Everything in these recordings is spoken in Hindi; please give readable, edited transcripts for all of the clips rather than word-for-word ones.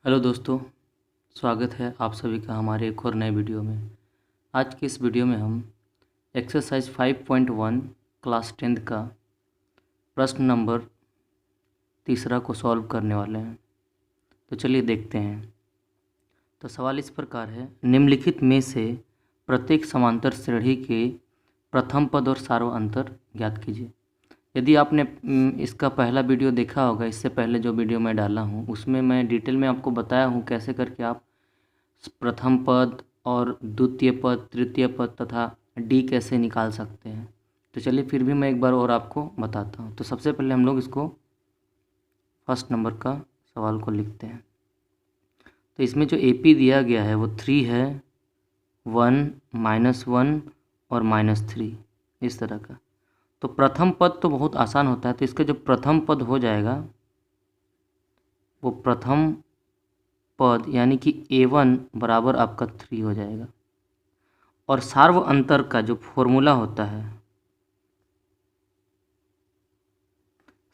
हेलो दोस्तों, स्वागत है आप सभी का हमारे एक और नए वीडियो में। आज की इस वीडियो में हम एक्सरसाइज 5.1 क्लास 10th का प्रश्न नंबर 3 को सॉल्व करने वाले हैं। तो चलिए देखते हैं। तो सवाल इस प्रकार है, निम्नलिखित में से प्रत्येक समांतर श्रेणी के प्रथम पद और सार्व अंतर ज्ञात कीजिए। यदि आपने इसका पहला वीडियो देखा होगा, इससे पहले जो वीडियो मैं डाला हूँ उसमें मैं डिटेल में आपको बताया हूँ कैसे करके आप प्रथम पद और द्वितीय पद, तृतीय पद तथा डी कैसे निकाल सकते हैं। तो चलिए फिर भी मैं एक बार और आपको बताता हूँ। तो सबसे पहले हम लोग इसको फर्स्ट नंबर का सवाल को लिखते हैं। तो इसमें जो AP दिया गया है वो 3 है, 1, -1 और -3 इस तरह का। तो प्रथम पद तो बहुत आसान होता है, तो इसका जो प्रथम पद हो जाएगा वो प्रथम पद यानी कि A1 बराबर आपका 3 हो जाएगा। और सार्व अंतर का जो फॉर्मूला होता है,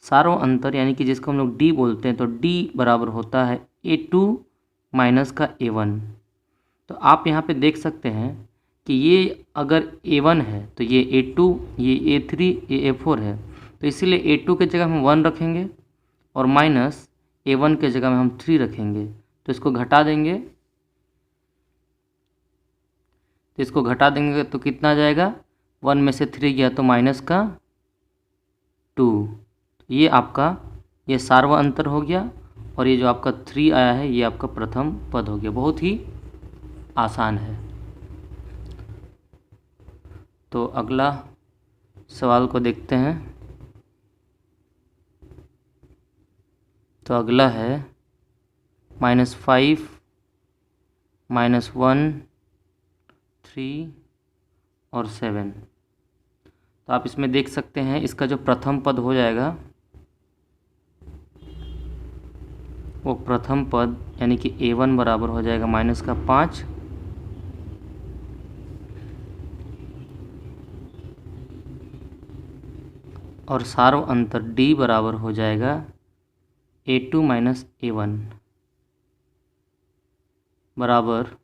सार्व अंतर यानी कि जिसको हम लोग D बोलते हैं, तो D बराबर होता है A2 माइनस का A1। तो आप यहाँ पे देख सकते हैं कि ये अगर A1 है तो ये A2, ये A3, ये A4 है। तो इसीलिए A2 के जगह हम 1 रखेंगे और माइनस A1 के जगह में हम 3 रखेंगे। तो इसको घटा देंगे, तो कितना आ जाएगा, 1 में से 3 गया तो माइनस का 2। ये आपका ये सार्व अंतर हो गया और ये जो आपका 3 आया है ये आपका प्रथम पद हो गया। बहुत ही आसान है। तो अगला सवाल को देखते हैं। तो अगला है -5, -1, 3 और 7। तो आप इसमें देख सकते हैं इसका जो प्रथम पद हो जाएगा वो प्रथम पद यानी कि A1 बराबर हो जाएगा -5 और सार्व अंतर D बराबर हो जाएगा A2 माइनस A1 बराबर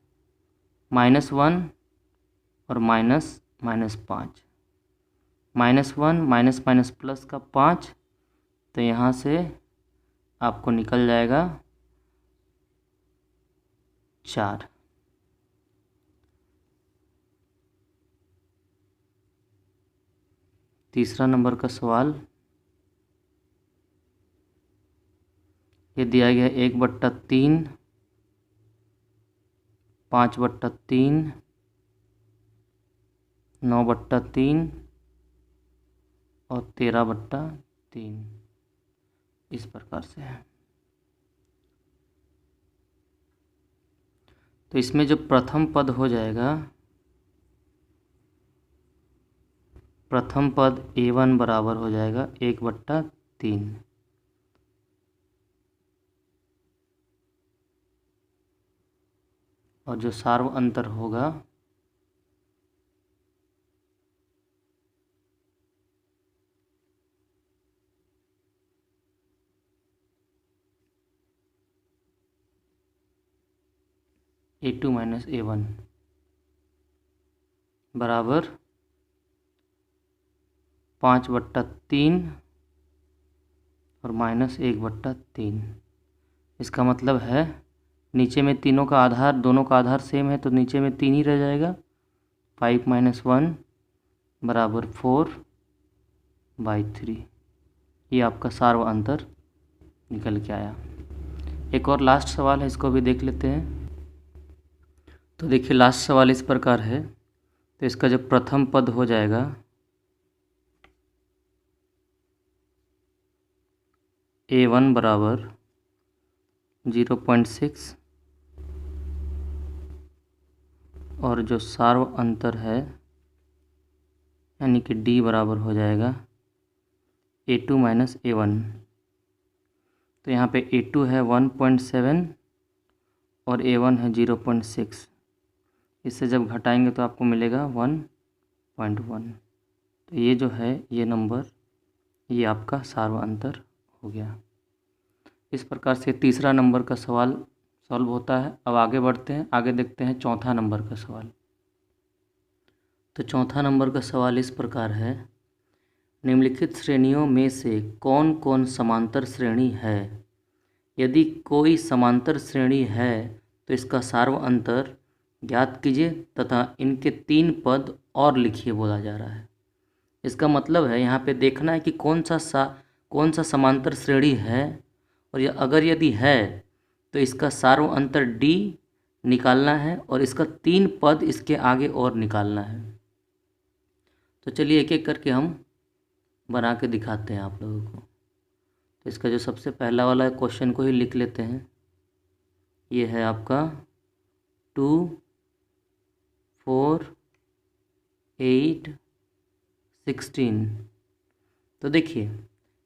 -1 और -5। -1 माइनस माइनस प्लस का 5, तो यहाँ से आपको निकल जाएगा 4। तीसरा नंबर का सवाल ये दिया गया 1/3, 5/3, 9/3 और 13/3 इस प्रकार से है। तो इसमें जो प्रथम पद हो जाएगा, प्रथम पद A1 बराबर हो जाएगा 1/3 और जो सार्व अंतर होगा A2 माइनस A1 बराबर 5/3 और -1/3। इसका मतलब है नीचे में तीनों का आधार, दोनों का आधार सेम है तो नीचे में 3 ही रह जाएगा। 5 - 1 बराबर 4/3। ये आपका सार्व अंतर निकल के आया। एक और लास्ट सवाल है, इसको भी देख लेते हैं। तो देखिए लास्ट सवाल इस प्रकार है। तो इसका जो प्रथम पद हो जाएगा A1 बराबर 0.6 और जो सार्व अंतर है यानी कि D बराबर हो जाएगा A2 माइनस A1। तो यहाँ पे A2 है 1.7 और A1 है 0.6। इससे जब घटाएंगे तो आपको मिलेगा 1.1। तो ये जो है ये नंबर, ये आपका सार्व अंतर हो गया। इस प्रकार से तीसरा नंबर का सवाल सॉल्व होता है। अब आगे बढ़ते हैं, आगे देखते हैं चौथा नंबर का सवाल। तो चौथा नंबर का सवाल इस प्रकार है, निम्नलिखित श्रेणियों में से कौन कौन समांतर श्रेणी है? यदि कोई समांतर श्रेणी है तो इसका सार्व अंतर ज्ञात कीजिए तथा इनके 3 पद और लिखिए बोला जा रहा है। इसका मतलब है यहाँ पे देखना है कि कौन सा समांतर श्रेणी है, और अगर यदि है तो इसका सार्व अंतर D निकालना है और इसका 3 पद इसके आगे और निकालना है। तो चलिए एक एक करके हम बना के दिखाते हैं आप लोगों को। तो इसका जो सबसे पहला वाला क्वेश्चन को ही लिख लेते हैं। ये है आपका 2, 4, 8, 16। तो देखिए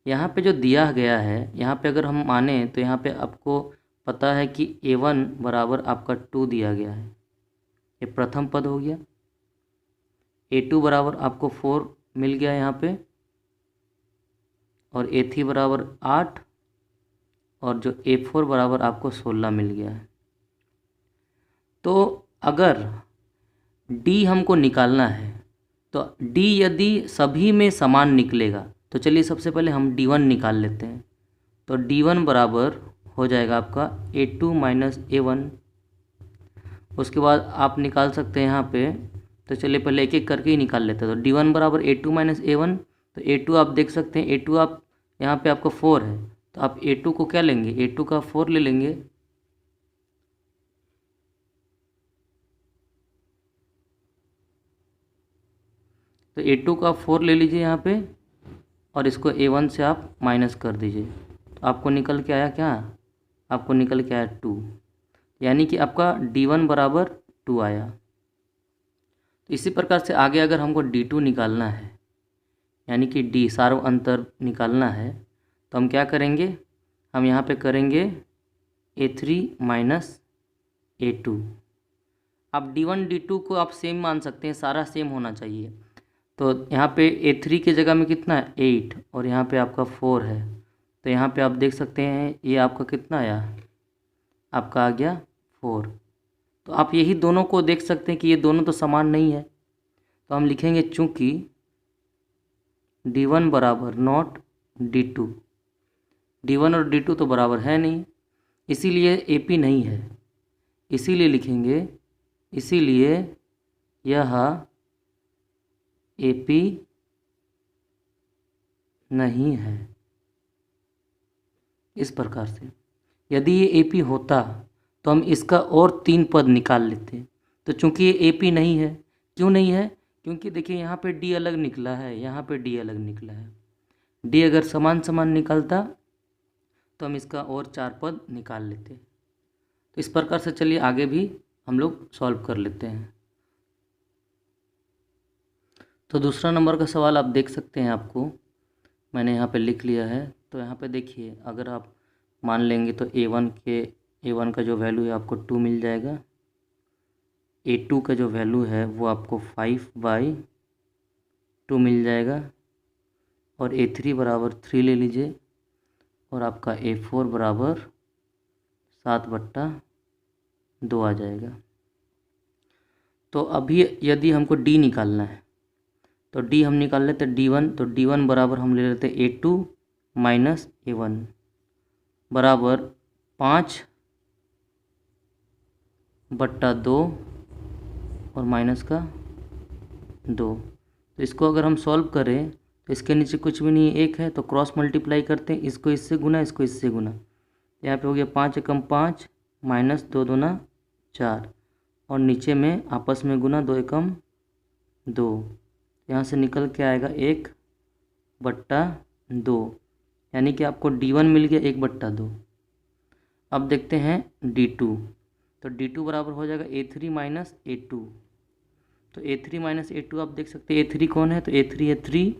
यहाँ पे जो दिया गया है, यहाँ पे अगर हम माने तो यहाँ पे आपको पता है कि A1 बराबर आपका 2 दिया गया है, ये प्रथम पद हो गया। A2 बराबर आपको 4 मिल गया यहाँ पे, और A3 बराबर 8, और जो A4 बराबर आपको 16 मिल गया है। तो अगर D हमको निकालना है तो D यदि सभी में समान निकलेगा तो चलिए सबसे पहले हम D1 निकाल लेते हैं। तो D1 बराबर हो जाएगा आपका A2 माइनस A1। उसके बाद आप निकाल सकते हैं यहाँ पे, तो चलिए पहले एक एक करके ही निकाल लेते हैं। तो D1 बराबर A2 माइनस A1, तो A2 आप देख सकते हैं, A2 आप यहाँ पे आपका 4 है, तो आप A2 को क्या लेंगे, A2 का 4 ले लेंगे। तो A2 का 4 ले लीजिए यहाँ पे, और इसको A1 से आप माइनस कर दीजिए। तो आपको निकल के आया क्या, आपको निकल के आया 2, यानी कि आपका D1 बराबर 2 आया। तो इसी प्रकार से आगे अगर हमको D2 निकालना है, यानी कि D सार्व अंतर निकालना है, तो हम क्या करेंगे, हम यहाँ पे करेंगे A3 माइनस A2। आप D1 D2 को आप सेम मान सकते हैं, सारा सेम होना चाहिए। तो यहाँ पे A3 की जगह में कितना है 8, और यहाँ पे आपका 4 है, तो यहाँ पे आप देख सकते हैं ये आपका कितना आया, आपका आ गया 4। तो आप यही दोनों को देख सकते हैं कि ये दोनों तो समान नहीं है, तो हम लिखेंगे चूँकि D1 बराबर नॉट D2, D1 और D2 तो बराबर है नहीं, इसीलिए AP नहीं है, इसीलिए लिखेंगे, इसीलिए यह AP नहीं है। इस प्रकार से यदि ये AP होता तो हम इसका और 3 पद निकाल लेते। तो चूंकि ये AP नहीं है, क्यों नहीं है, क्योंकि देखिए यहाँ पे D अलग निकला है, यहाँ पे D अलग निकला है। D अगर समान समान निकलता तो हम इसका और 4 पद निकाल लेते। तो इस प्रकार से चलिए आगे भी हम लोग सॉल्व कर लेते हैं। तो दूसरा नंबर का सवाल आप देख सकते हैं, आपको मैंने यहाँ पे लिख लिया है। तो यहाँ पे देखिए अगर आप मान लेंगे तो A1 का जो वैल्यू है आपको 2 मिल जाएगा, A2 का जो वैल्यू है वो आपको 5/2 मिल जाएगा, और A3 बराबर 3 ले लीजिए, और आपका A4 बराबर 7/2 आ जाएगा। तो अभी यदि हमको D निकालना है तो D हम निकाल लेते D1, तो D1 बराबर हम ले लेते A2 माइनस A1 बराबर 5/2 और माइनस का 2। तो इसको अगर हम सॉल्व करें तो इसके नीचे कुछ भी नहीं है, 1 है, तो क्रॉस मल्टीप्लाई करते हैं, इसको इससे गुना, इसको इससे गुना। यहाँ पे हो गया 5 एकम 5 माइनस 2 दूना 4, और नीचे में आपस में गुना 2 एकम 2, यहाँ से निकल के आएगा 1/2, यानी कि आपको D1 मिल गया 1/2। अब देखते हैं D2, तो D2 बराबर हो जाएगा A3 माइनस A2। तो A3 माइनस A2 आप देख सकते हैं, A3 कौन है, तो A3 है 3,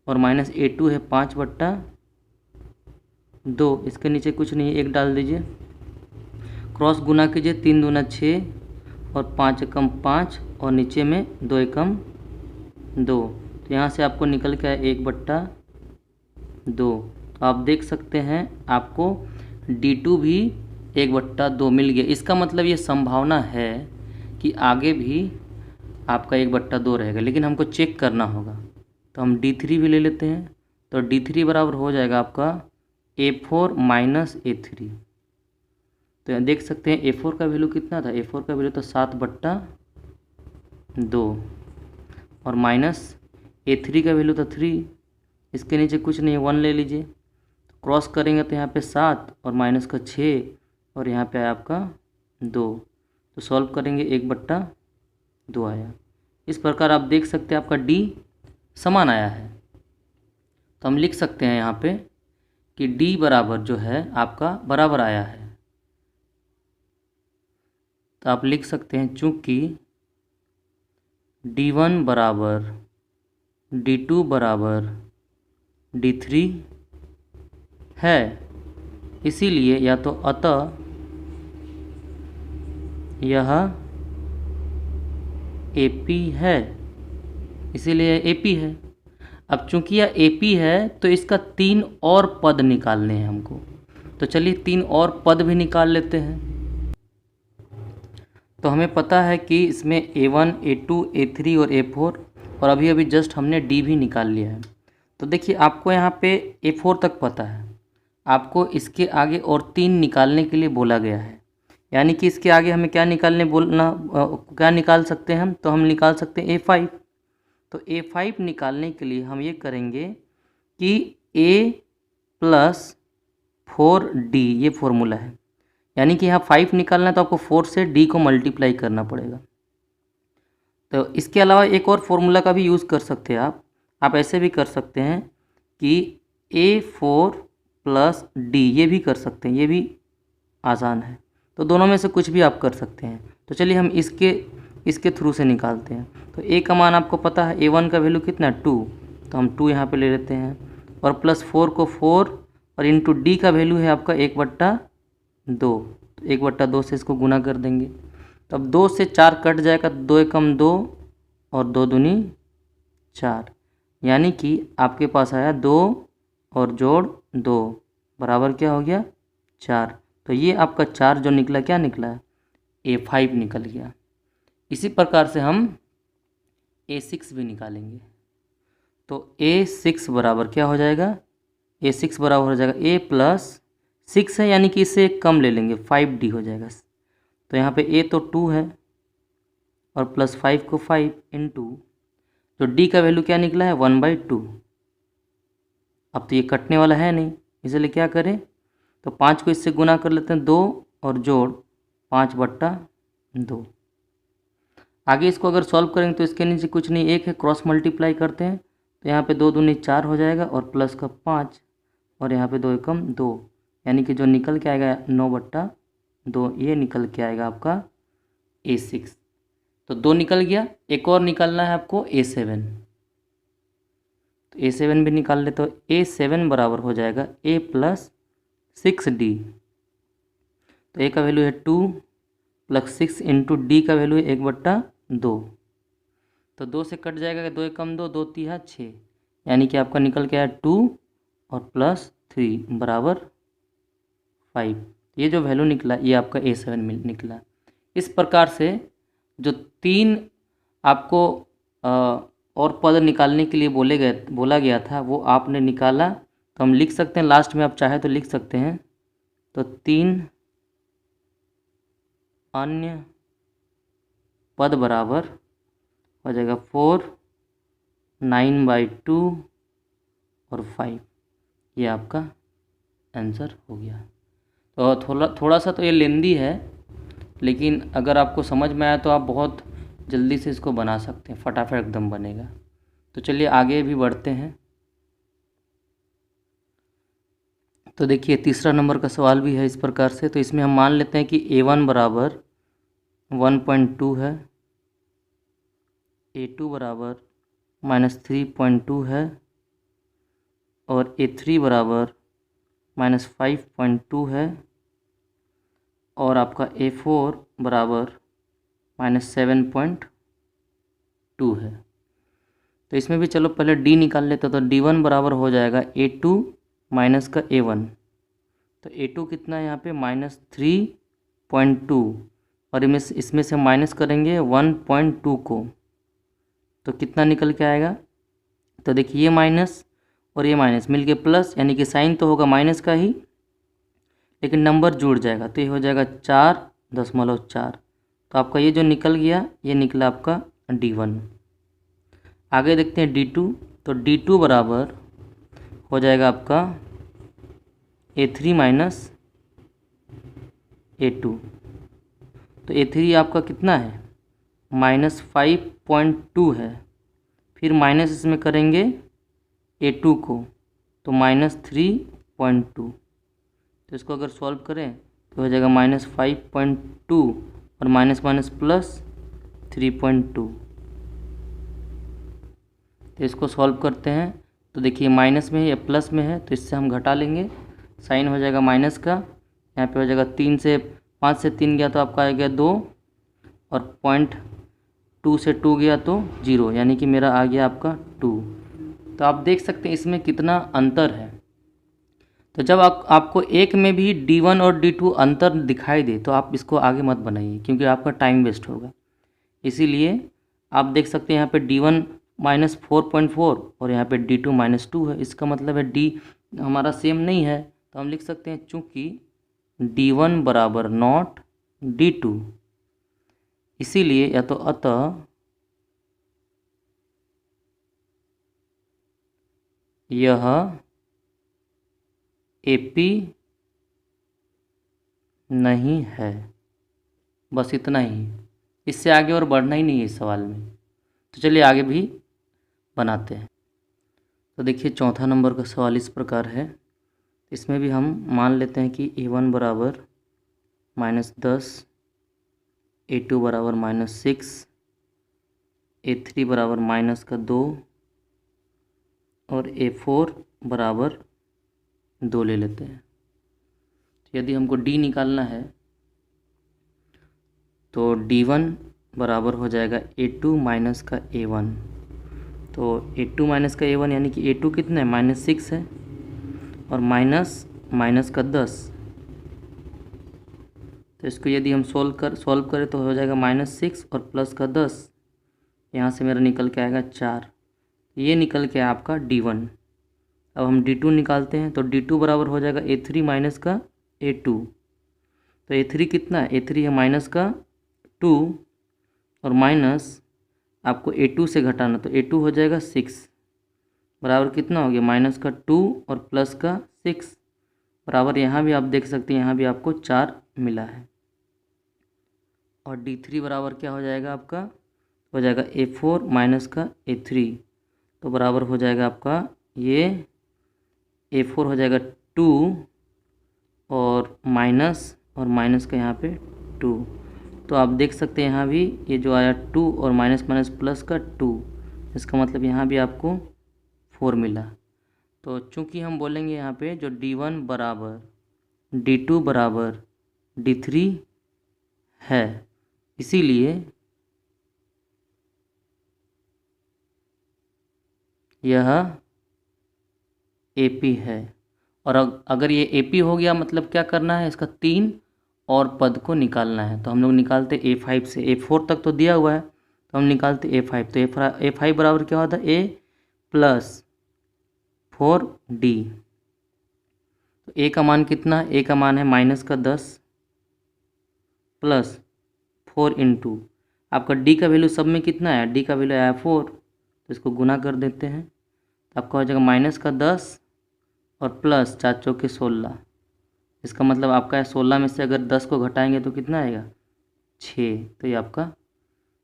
और माइनस A2 है 5/2। इसके नीचे कुछ नहीं है, 1 डाल दीजिए, क्रॉस गुना कीजिए, 3 दूना 6 और 5 एकम 5, और नीचे में 2 एकम 2। तो यहाँ से आपको निकल के आया 1/2। तो आप देख सकते हैं आपको D2 भी 1/2 मिल गया। इसका मतलब ये संभावना है कि आगे भी आपका 1/2 रहेगा, लेकिन हमको चेक करना होगा। तो हम D3 भी ले लेते हैं। तो D3 बराबर हो जाएगा आपका A4 माइनस A3। तो यहाँ देख सकते हैं A4 का वैल्यू कितना था, A4 का वैल्यू तो 7/2 और माइनस A3 का वैल्यू तो 3। इसके नीचे कुछ नहीं है, 1 ले लीजिए। क्रॉस करेंगे तो यहाँ पे 7 और माइनस का 6 और यहाँ पे आया आपका 2। तो सॉल्व करेंगे 1/2 आया। इस प्रकार आप देख सकते हैं आपका D समान आया है। तो हम लिख सकते हैं यहाँ पे कि D बराबर जो है आपका बराबर आया है। तो आप लिख सकते हैं चूँकि D1 बराबर D2 बराबर D3 है, इसीलिए या तो अतः यह AP है, इसीलिए AP है। अब चूंकि यह AP है तो इसका 3 और पद निकालने हैं हमको। तो चलिए 3 और पद भी निकाल लेते हैं। तो हमें पता है कि इसमें A1, A2, A3 और A4 और अभी अभी जस्ट हमने D भी निकाल लिया है। तो देखिए आपको यहाँ पे A4 तक पता है, आपको इसके आगे और 3 निकालने के लिए बोला गया है। यानी कि इसके आगे हमें क्या क्या निकाल सकते हैं हम, तो हम निकाल सकते हैं A5। तो A5 निकालने के लिए हम ये करेंगे कि A + 4D ये फॉर्मूला है। यानी कि यहाँ 5 निकालना है तो आपको 4 से D को मल्टीप्लाई करना पड़ेगा। तो इसके अलावा एक और फॉर्मूला का भी यूज़ कर सकते हैं आप ऐसे भी कर सकते हैं कि A4 + D ये भी कर सकते हैं, ये भी आसान है। तो दोनों में से कुछ भी आप कर सकते हैं। तो चलिए हम इसके थ्रू से निकालते हैं। तो A का मान आपको पता है, A1 का वैल्यू कितना है 2, तो हम 2 यहाँ पे ले लेते हैं और +4 को 4 और इंटू D का वैल्यू है आपका 1/2। तो 1/2 से इसको गुना कर देंगे। तो अब 2 से 4 कट जाएगा, 2 एकम 2 और 2 दूनी 4, यानी कि आपके पास आया 2 और जोड़ 2 बराबर क्या हो गया 4। तो ये आपका 4 जो निकला क्या निकला है, A5 निकल गया। इसी प्रकार से हम A6 भी निकालेंगे। तो A6 बराबर क्या हो जाएगा, A6 बराबर हो जाएगा A + 6 है, यानी कि इससे एक कम ले लेंगे 5D हो जाएगा। तो यहाँ पे A तो 2 है और +5 को 5 इंटू तो D का वैल्यू क्या निकला है 1/2। अब तो ये कटने वाला है नहीं, इसलिए क्या करें, तो 5 को इससे गुना कर लेते हैं 2 और जोड़ 5/2। आगे इसको अगर सॉल्व करेंगे तो इसके नीचे कुछ नहीं, 1 है, क्रॉस मल्टीप्लाई करते हैं तो यहाँ पे 2 दूनी 4 हो जाएगा और प्लस का 5 और यहाँ पे 2 एकम 2, यानी कि जो निकल के आएगा 9/2 ये निकल के आएगा आपका A6। तो 2 निकल गया, एक और निकालना है आपको A7। तो A7 भी निकाल ले। तो A7 बराबर हो जाएगा A + 6D। तो A का वैल्यू है 2 + 6 इंटू D का वैल्यू है 1/2। तो 2 से कट जाएगा, 2 एकम 2, 2 तिहा 6, यानी कि आपका निकल के आया 2 और +3 बराबर 5। ये जो वैल्यू निकला ये आपका A7 निकला। इस प्रकार से जो 3 आपको और पद निकालने के लिए बोला गया था वो आपने निकाला। तो हम लिख सकते हैं, लास्ट में आप चाहे तो लिख सकते हैं। तो 3 अन्य पद बराबर हो जाएगा 4, 9/2 और 5। ये आपका आंसर हो गया। तो थोड़ा सा तो ये लेंदी है, लेकिन अगर आपको समझ में आया तो आप बहुत जल्दी से इसको बना सकते हैं, फटाफट एकदम बनेगा। तो चलिए आगे भी बढ़ते हैं। तो देखिए तीसरा नंबर का सवाल भी है इस प्रकार से। तो इसमें हम मान लेते हैं कि A1 बराबर 1.2 है, A2 बराबर -3.2 है और A3 बराबर -5.2 है और आपका A4 बराबर -7.2 है। तो इसमें भी चलो पहले D निकाल लेते। तो D1 बराबर हो जाएगा A2 - का A1। तो A2 कितना है यहाँ पे -3.2, और इसमें से माइनस करेंगे 1.2 को, तो कितना निकल के आएगा। तो देखिए ये माइनस और ये माइनस मिल के प्लस, यानी कि साइन तो होगा माइनस का ही, लेकिन नंबर जुड़ जाएगा, तो ये हो जाएगा 4.4। तो आपका ये जो निकल गया, ये निकला आपका D1। आगे देखते हैं D2। तो D2 बराबर हो जाएगा आपका A3 माइनस A2। तो A3 आपका कितना है -5.2 है, फिर माइनस इसमें करेंगे A2 को, तो -3.2। तो इसको अगर सॉल्व करें तो हो जाएगा -5.2 और माइनस माइनस प्लस 3.2। तो इसको सॉल्व करते हैं, तो देखिए माइनस में है या प्लस में है, तो इससे हम घटा लेंगे, साइन हो जाएगा माइनस का, यहाँ पे हो जाएगा 5 से 3 गया तो आपका आ गया 2, और 0.2 से 2 गया तो 0, यानी कि मेरा आ गया आपका 2। तो आप देख सकते हैं इसमें कितना अंतर है। तो जब आपको एक में भी D1 और D2 अंतर दिखाई दे तो आप इसको आगे मत बनाइए, क्योंकि आपका टाइम वेस्ट होगा। इसीलिए आप देख सकते हैं यहाँ पे D1 -4.4 और यहाँ पे D2 -2 है, इसका मतलब है D हमारा सेम नहीं है, तो हम लिख सकते हैं चूँकि D1 बराबर नॉट D2, इसीलिए या तो अतः यह AP नहीं है। बस इतना ही, इससे आगे और बढ़ना ही नहीं है इस सवाल में। तो चलिए आगे भी बनाते हैं। तो देखिए चौथा नंबर का सवाल इस प्रकार है। इसमें भी हम मान लेते हैं कि A1 बराबर -10, A2 बराबर -6, A3 बराबर -2 और A4 बराबर 2 ले लेते हैं। तो यदि हमको D निकालना है तो D1 बराबर हो जाएगा A2 माइनस का A1। तो A2 माइनस का A1 यानी कि A2 कितना है -6 है, और माइनस का 10। तो इसको यदि हम सॉल्व करें तो हो जाएगा -6 और प्लस का 10, यहाँ से मेरा निकल के आएगा 4। ये निकल के आपका D1। अब हम D2 निकालते हैं, तो D2 बराबर हो जाएगा A3 माइनस का A2। तो A3 कितना है, A3 है माइनस का 2 और माइनस आपको A2 से घटाना, तो A2 हो जाएगा 6 बराबर कितना हो गया -2 और प्लस का 6 बराबर, यहाँ भी आप देख सकते हैं यहाँ भी आपको 4 मिला है। और D3 बराबर क्या हो जाएगा आपका, हो जाएगा A4 माइनस का A3। तो बराबर हो जाएगा आपका ये A4 हो जाएगा 2 और माइनस का यहाँ पे 2। तो आप देख सकते हैं यहाँ भी ये जो आया 2 और माइनस प्लस का 2, इसका मतलब यहाँ भी आपको 4 मिला। तो चूंकि हम बोलेंगे यहाँ पे जो D1 बराबर D2 बराबर D3 है, इसीलिए यह AP है। और अगर ये AP हो गया मतलब क्या करना है, इसका 3 और पद को निकालना है। तो हम लोग निकालते A5 से, A4 तक तो दिया हुआ है तो हम निकालते A5। तो A5 बराबर क्या होता है A प्लस 4D। तो A का मान कितना है, A का मान है -10 प्लस 4 इंटू आपका D का वैल्यू सब में कितना है, D का वैल्यू आया 4, तो इसको गुना कर देते हैं, तो आपका हो जाएगा -10 और प्लस 4 चौके 16। इसका मतलब आपका 16 में से अगर 10 को घटाएंगे तो कितना आएगा 6, तो ये आपका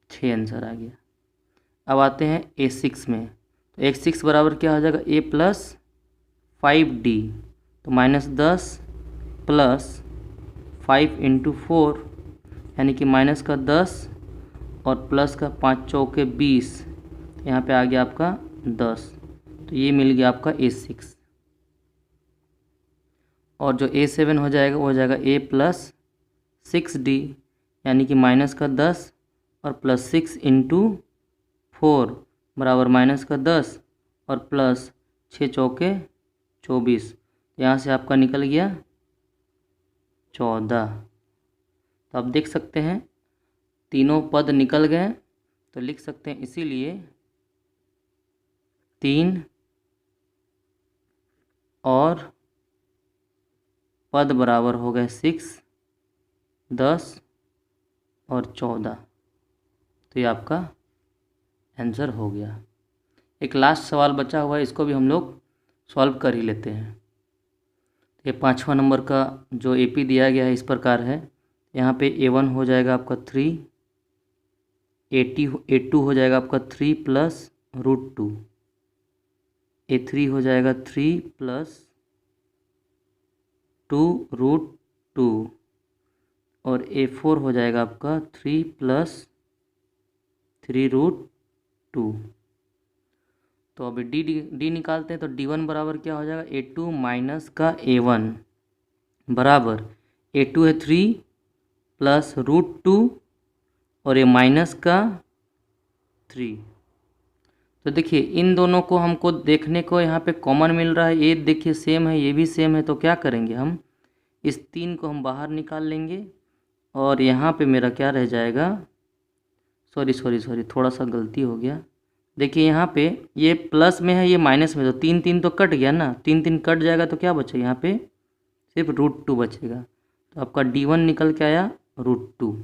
6 आंसर आ गया। अब आते हैं A6 में। तो A6 बराबर क्या हो जाएगा A प्लस 5D। तो -10 प्लस 5 इंटू 4 यानी कि -10 और प्लस का 5 चौके 20, यहाँ पे आ गया आपका 10। तो ये मिल गया आपका A6। और जो A7 हो जाएगा वो हो जाएगा A प्लस 6D यानी कि -10 और प्लस 6 इंटू 4 बराबर -10 और प्लस 6 चौके 24। यहाँ से आपका निकल गया 14। तो आप देख सकते हैं तीनों पद निकल गए, तो लिख सकते हैं इसीलिए 3 और पद बराबर हो गए 6, 10 और 14। तो ये आपका आंसर हो गया। एक लास्ट सवाल बचा हुआ है, इसको भी हम लोग सॉल्व कर ही लेते हैं। ये 5वां नंबर का जो एपी दिया गया है इस प्रकार है। यहाँ पे A1 हो जाएगा आपका 3, A2 हो जाएगा आपका 3 प्लस √2, A3 हो जाएगा 3 प्लस 2√2 और A4 हो जाएगा आपका 3 प्लस 3√2। तो अभी डी निकालते हैं। तो D1 बराबर क्या हो जाएगा, A2 माइनस का A1 बराबर A2 है 3 प्लस √2 और ये माइनस का 3। तो देखिए इन दोनों को हमको देखने को यहाँ पे कॉमन मिल रहा है, ये देखिए सेम है, ये भी सेम है। तो क्या करेंगे, हम इस 3 को हम बाहर निकाल लेंगे और यहाँ पे मेरा क्या रह जाएगा, सॉरी थोड़ा सा गलती हो गया। देखिए यहाँ पे ये प्लस में है, ये माइनस में, तो 3 3 तो कट गया ना, 3 3 कट जाएगा तो क्या बचेगा, यहाँ पे सिर्फ √2 बचेगा। तो आपका D1 निकल के आया √2।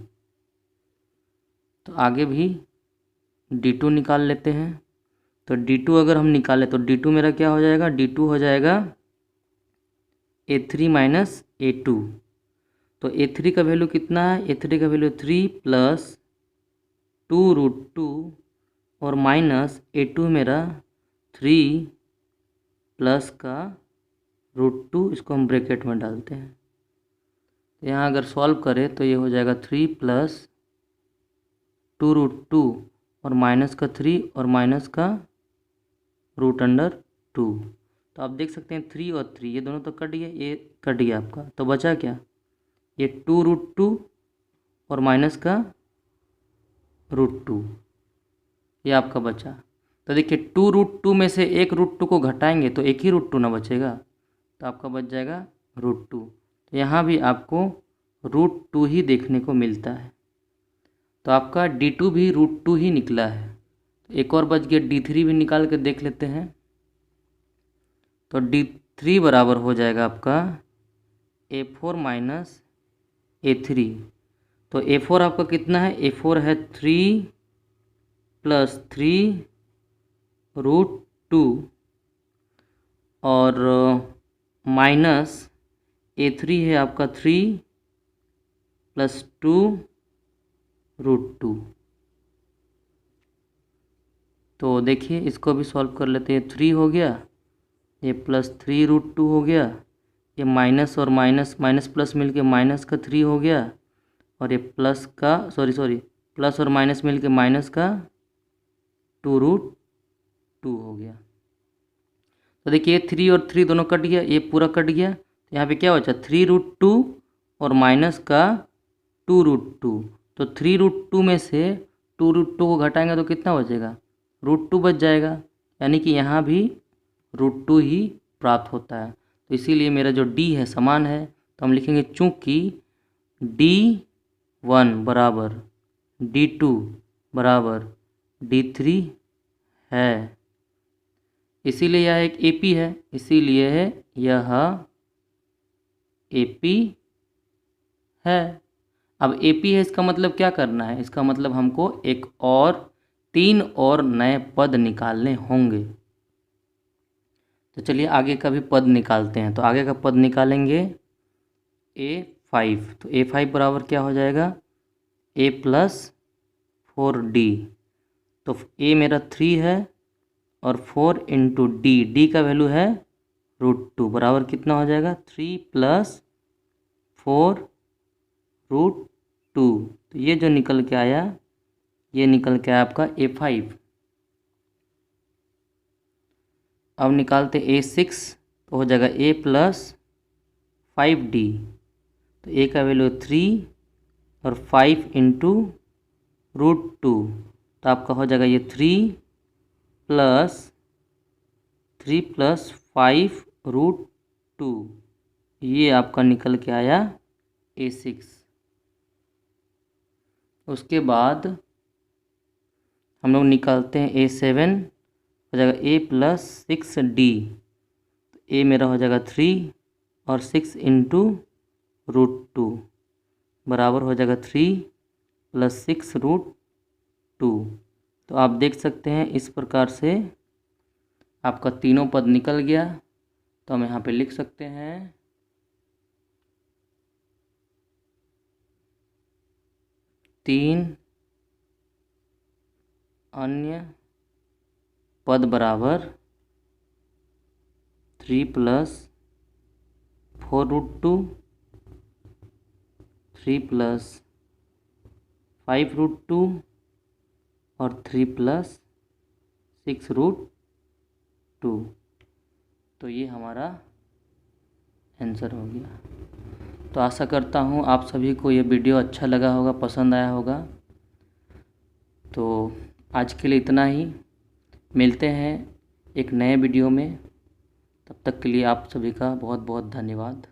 तो आगे भी D2 निकाल लेते हैं। तो D2 अगर हम निकालें तो D2 मेरा क्या हो जाएगा, D2 हो जाएगा A3 माइनस A2। तो A3 का वैल्यू कितना है, A3 का वैल्यू 3 प्लस 2√2 और माइनस A2 मेरा 3 प्लस का √2, इसको हम ब्रैकेट में डालते हैं। तो यहाँ अगर सॉल्व करें तो ये हो जाएगा 3 प्लस 2√2 और माइनस का 3 और माइनस का √2। तो आप देख सकते हैं 3 और 3 ये दोनों तो कट गए, ये कट गया आपका, तो बचा क्या, ये 2√2 और माइनस का √2, ये आपका बचा। तो देखिए 2√2 में से एक √2 को घटाएंगे तो एक ही √2 ना बचेगा, तो आपका बच जाएगा √2। तो यहाँ भी आपको √2 ही देखने को मिलता है। तो आपका D2 भी √2 ही निकला है। तो एक और बच गया, D3 भी निकाल के देख लेते हैं। तो D3 बराबर हो जाएगा आपका A4 माइनस A3। तो A4 आपका कितना है, A4 है 3 प्लस 3√2 और माइनस A3 है आपका 3 प्लस 2√2। तो देखिए इसको भी सॉल्व कर लेते हैं। 3 हो गया, ये प्लस 3√2 हो गया, ये माइनस और माइनस माइनस प्लस मिलके माइनस का 3 हो गया और ये प्लस का प्लस और माइनस मिलके माइनस का 2√2 हो गया। तो देखिए 3 और 3 दोनों कट गया, ये पूरा कट गया। तो यहाँ पे क्या बचा, 3√2 और माइनस का 2√2। तो 3√2 में से 2√2 को घटाएंगे तो कितना बचेगा, √2 बच जाएगा, यानी कि यहाँ भी √2 ही प्राप्त होता है। तो इसीलिए मेरा जो D है समान है, तो हम लिखेंगे चूँकि D1 बराबर D2 बराबर D3 है, इसीलिए यह एक AP है, इसीलिए यह AP है। अब AP है, इसका मतलब क्या करना है, इसका मतलब हमको एक और 3 और नए पद निकालने होंगे। तो चलिए आगे का भी पद निकालते हैं। तो आगे का पद निकालेंगे A5। तो A5 बराबर क्या हो जाएगा, A प्लस 4D। तो A मेरा 3 है और 4 इंटू D का वैल्यू है √2 बराबर कितना हो जाएगा, 3 प्लस 4√2। तो ये जो निकल के आया, ये निकल के आया आपका A5। अब निकालते A6, तो हो जाएगा A प्लस 5D। तो A का वैल्यू 3 और 5 इंटू √2, तो आपका हो जाएगा ये 3 प्लस 5√2, ये आपका निकल के आया A6। उसके बाद हम लोग निकालते हैं A7, हो जाएगा A+6D। A मेरा हो जाएगा 3 और 6 इंटू √2 बराबर हो जाएगा 3 + 6 √2। तो आप देख सकते हैं इस प्रकार से आपका तीनों पद निकल गया। तो हम यहाँ पे लिख सकते हैं 3 अन्य पद बराबर 3 + 4 √2, 3 + 5 √2 और 3 + 6 √2। तो ये हमारा आंसर हो गया। तो आशा करता हूँ आप सभी को ये वीडियो अच्छा लगा होगा, पसंद आया होगा। तो आज के लिए इतना ही, मिलते हैं एक नए वीडियो में। तब तक के लिए आप सभी का बहुत बहुत धन्यवाद।